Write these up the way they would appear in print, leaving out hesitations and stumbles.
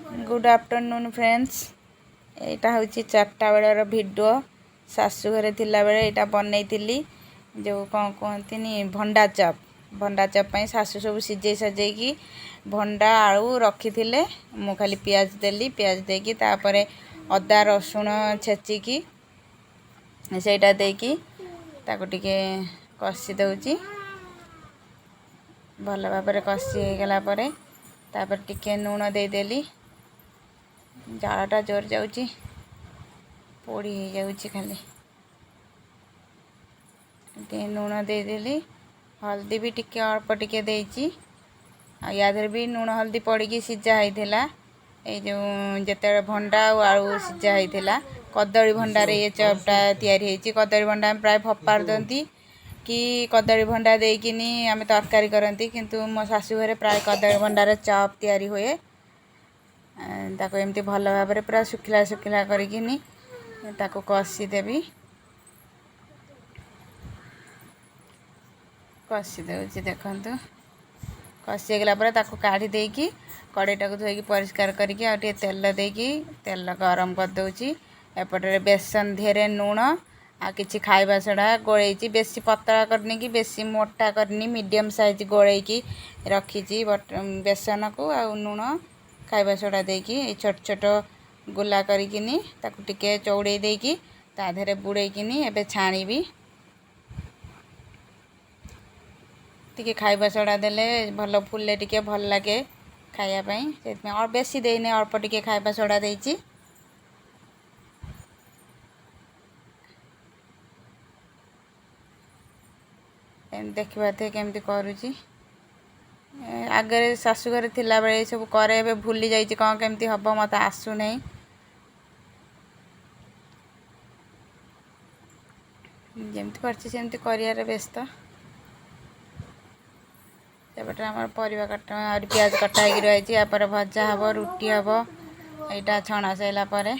Good afternoon friends. यहाँ हूँ 4टा baler video. शाशु घरे थिला बेले यहाँ बनई जो कौन कहती भंडा चप शाशु सब सीझे सजेकी भंडा आलू रखी थे। मु खाली पियाज देली, पियाज देकी तापर अदा रसुण छेचिकी सेटा देकी ताको टिके कषि दउची। भल भाव कषि हो गला परे तापर टिके लूण देदेली। जालटा जोर जाऊँगी पोड़ी हो जाऊँगी खाली लूण देदेली। हल्दी भी टिके अल्प टिके देची यादर भी लूण हल्दी पड़ी सीझा होता। ये जो जिते भंडा आलू सीझा होता कदली भंडार ये चपटा या कदली भंडा प्राय फपाड़ दिखती कि कदली भंडा देकिनी आम तरकारी करती, किंतु मो शाशु घरे प्राय कदली भंडार चप तैयारी हुए। ताको एमती भल भाव पूरा सुखिला सुखिला करिकिनी ताको कषि देवी। कषि देउची देखंतु कषि गला पर ताको काढ़ी देकी कड़ईटा को धोईकी परिष्कार करके आ तेल देकी तेल गरम कर दउची। एपटे बेसन धेरे लूण आ किछि खाइबा सोडा गोळेची, बेसी पतला करनी कि बेसी मोटा करनी, मीडियम साइज गोळेकी रखीची। बेसन को आ लूण खाइबा सोडा देकी छोट छोट गोला करिकिनी ताकू टिके चौड़े देकी ता देहरे बुड़ेकिनी एबे छाणीबी। टिके खाइबा सोडा देले भल फुले टिके भल लागे खाइया पई, सेतमे और बेसी देइने अल्प टिके खाइबा सोडा देइची। एम देखिबा थे केमती करूची। आगे शाशु घरे थिला बेले सब करे, एबे भूली जाइची कौन केमती हबो मते आसु नहीं। जेमती परची सेमती करियारे व्यस्त। सेपटे आम परिवा कटा और प्याज कटा हो रही है। भजा हम, रुटी हम, यहाँ छणा सारा पर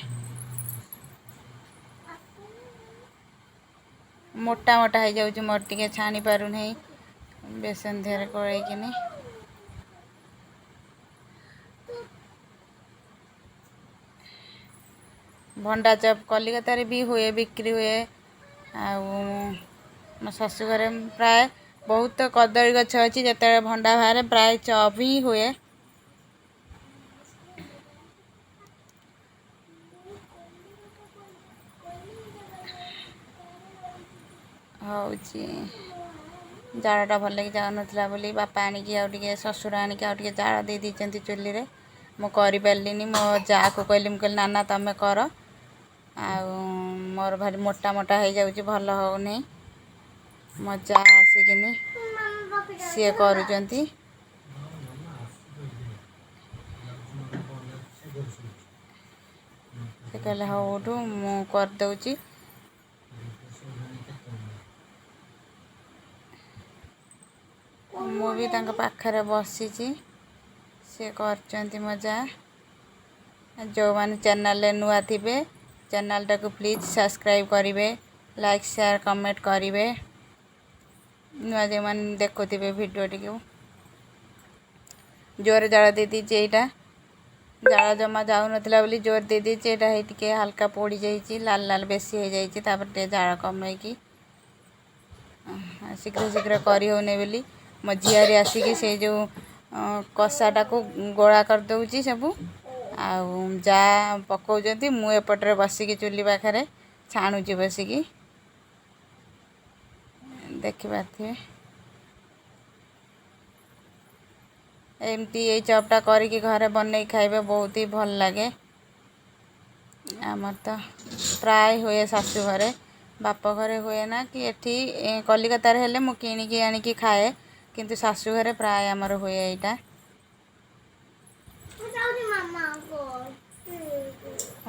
मोटा मोटा हो जाऊँ मोर टे छाणी पारू नहीं बेसन धेर कड़ेकिनी। भंडा चप कलिकता भी हुए, बिक्री हुए। मो शाशु घरे प्राय बहुत कदली गछ अच्छी, जिते भंडा बाहर प्राय चप ही हुए। हूँ जालटा भल लगे जाऊ ना बोली बापा आणिकी आगे ससुर आणिकी आगे जाल दे देती चुली रे। मु कर पार्लिनी, मो जा को कहली मुझे नाना तमें कर मोर भारी मोटा मोटा हो जाऊँगी भल होनी। मो जा आसिकिनी सी करुँच से कहले हूँ मु करदे। मु भी पाखरे बसी से कर मजा। जो मैंने चैनल नुआ थे चैनल टाको प्लीज सब्सक्राइब करेंगे, लाइक शेयर कमेंट करेंगे। नुआ जो मैंने देखुवे भिडियो टी जोर जाल दे दीजिए। यहाँ जाल जमा जाऊ ना बोली जोर दे दीजिए। यहाँ टे हल्का पोड़ी जाइए, लाल लाल बेसी हो जाए। जाल कमेकी शीघ्र शीघ्र करी होने बोली मो झीआरी आसिकी से जो कषाटा को गोला कर दउची सबू जा पकाउछंती। मु एपटरे बसिकी चुली पाखरे छाणुची बसिकी देखि पाथे। एमती ये चपटा करिकी घरे बनई खाइबे बहुत ही भल लगे। आमर तो प्राय हुए शाशु घरे, बाप घरे हुए ना कि एठी कलिकता हेले मु किणिकी आनिकी खाए, किंतु शाशु घरे प्राय आमर हुए। यहाँ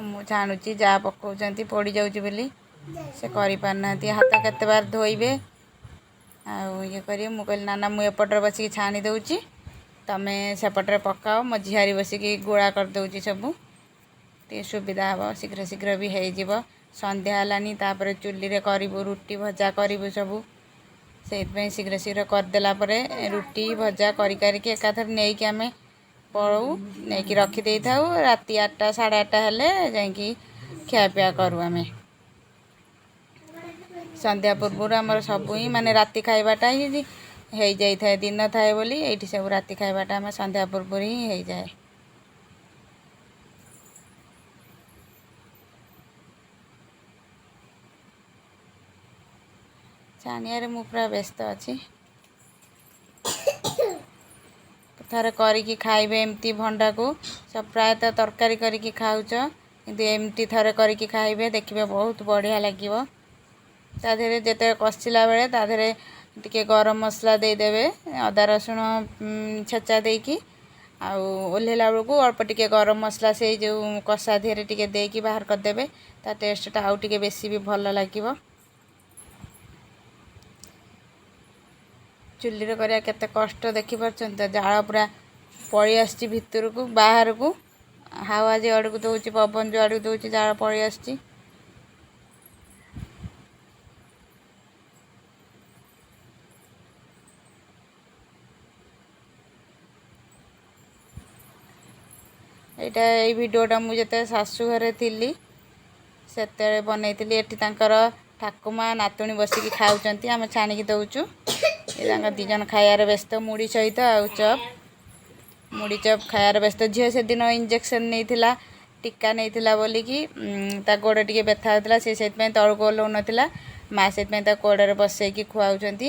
मु छाणुची जा पकाउछंती पोड़ी जाउची बोली से करि पारना हाथ केते बार धोइबे ये करिए। मु कहली नाना मु एपटर बसिकी छाणी दउची, तमें सेपटे पकाओ। मो झीआरी बसिकी गोला कर दउची सबू टे सुविधा हम, शीघ्र शीघ्र भी हो। संध्या हलानी तापर चुली रे करिबु रुटी भजा करिबु सबू से शीघ्र शीघ्र करदेला रुटी भजा करी एकाथर नहीं कि आम पलू नहीं रखिदे था राति 8टा 8:30 हेले जा खियापिया करूँ आम संध्या पूर्व आमर सब ही माने राति खाइबाटा ही हो जाए दिन थाए बोली ये सब राति खाइबाटा आम संध्या पूर्व ही हो जाए। छाणिया मु पूरा व्यस्त अच्छी थरे करिकी खाइबे एमती भंडा को सब प्रायतः तरकारी करिकी खाऊच किंतु एमती थरे करिकी खाइबे देखिबे बहुत बढ़िया लागिवो। ता देहरे जेते कषिला बेले ता देहरे टिके गरम मसला दे देबे अदा रसुण छेचा देकी आउ ओल्हेला बेलू अल्प टिके गरम मसला से जो कषा देहरे टिके देकी बाहर कर देबे ता टेस्टटा आउ टिके बेसी भी भल लागिवो। चुल्ली रे करिया केते कष्ट देखि परछन त जाळ पूरा पळी आछि भितर को बाहर को हावा जे अड़ को दउछि पवन जो अड़ दउछि जाळ पळी आछि। एटा ए वीडियोटा मु जते सासु घरे थिली सेते बनैतिली एठी तांकर ठाकुमा नातुणी बसिकी खाउचंती आम छाणिकी दउछु ये दी जन खायार व्यस्त मुड़ी सहित आउ चप मुड़ी चप खायार व्यस्त झील से दिन इंजेक्शन नहीं टीका नहीं बोलिकी ता गोड़ टे व्यथा होता से तौक ओल्हौ नाला माँ से कोड़े बसैकी खुआउंट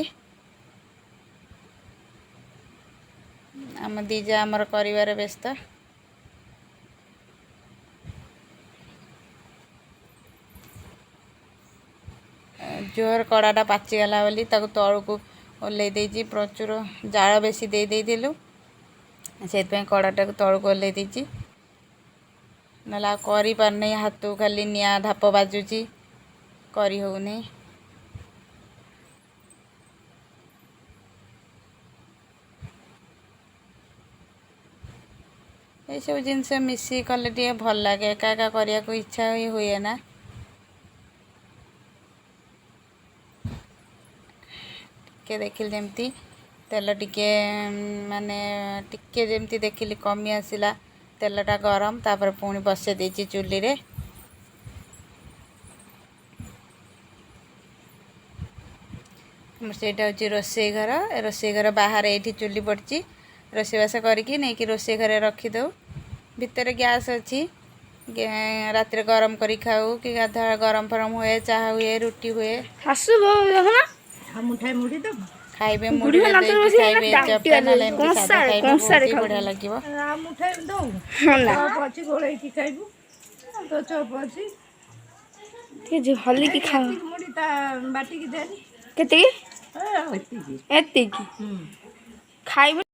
आम दीजा आमर कर व्यस्त। जोर कड़ाटा पाचिगला बोली तलू को ओल्लै देजी प्रचुर जाल बेसी दे देलु से कड़ाटा को तलू को ओल्लै देजी ना करी पारने हाथ खाली निया धाप बाजुची करी होउनी। ये सब जिनस मिसी कले टे भल लगे एका एका करिया को इच्छा ही हुए ना। के देखिल जमती तेल टिके माने टिके जमती देखिली कमी आसिला तेलटा गरम तापर पुणी बसे देची चुली रे सेटा हूँ रोसई घर बाहर ये चुली पड़ी रोसईबास करके नहीं कि रोसई घर रखीदे भितर गैस अच्छी रात गरम करी खाऊ कि गाधा गरम फरम हुए चाह हुए रुटी हुए खाइबे मुड़ी खाइबे चपटा ना लेमती सादा खाइबे बहुत बढ़िया लागिवो। मुठाई दो चप अछि गोळेकी खाइबु तो चप अछि के जे हल्ली की खा मुड़ी ता बाटी की देनी केते एती की खाइबे